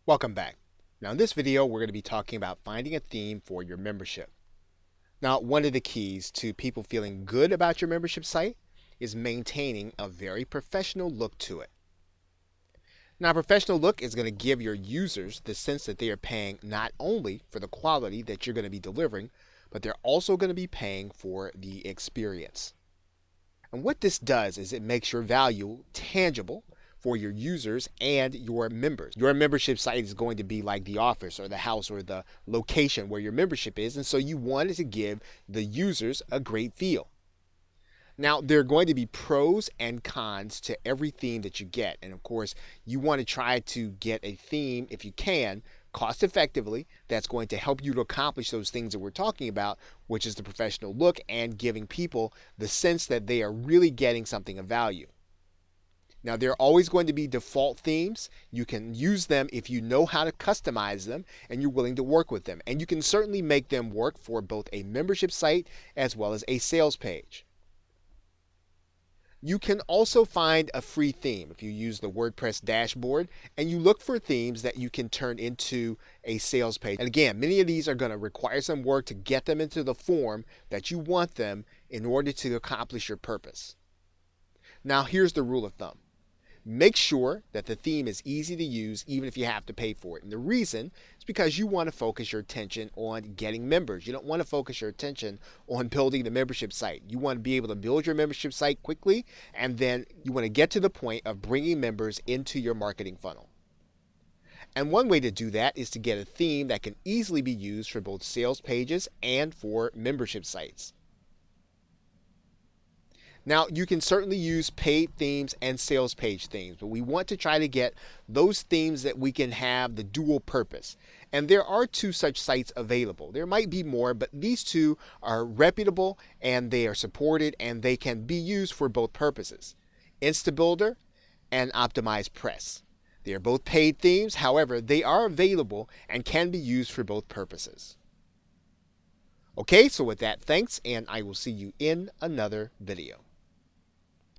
Welcome back. Now in this video, we're going to be talking about finding a theme for your membership. Now, one of the keys to people feeling good about your membership site is maintaining a very professional look to it. Now, a professional look is going to give your users the sense that they are paying not only for the quality that you're going to be delivering, but they're also going to be paying for the experience. And what this does is it makes your value tangible for your users and your members. Your membership site is going to be like the office or the house or the location where your membership is, and so you wanted to give the users a great feel. Now, there are going to be pros and cons to every theme that you get, and of course, you want to try to get a theme, if you can, cost effectively, that's going to help you to accomplish those things that we're talking about, which is the professional look and giving people the sense that they are really getting something of value. Now, there are always going to be default themes. You can use them if you know how to customize them and you're willing to work with them. And you can certainly make them work for both a membership site as well as a sales page. You can also find a free theme if you use the WordPress dashboard and you look for themes that you can turn into a sales page. And again, many of these are going to require some work to get them into the form that you want them in order to accomplish your purpose. Now, here's the rule of thumb. Make sure that the theme is easy to use even if you have to pay for it. And the reason is because you want to focus your attention on getting members. You don't want to focus your attention on building the membership site. You want to be able to build your membership site quickly, and then you want to get to the point of bringing members into your marketing funnel. And one way to do that is to get a theme that can easily be used for both sales pages and for membership sites. Now, you can certainly use paid themes and sales page themes, but we want to try to get those themes that we can have the dual purpose. And there are two such sites available. There might be more, but these two are reputable and they are supported and they can be used for both purposes. InstaBuilder and OptimizePress. They are both paid themes, however, they are available and can be used for both purposes. Okay, so with that, thanks, and I will see you in another video.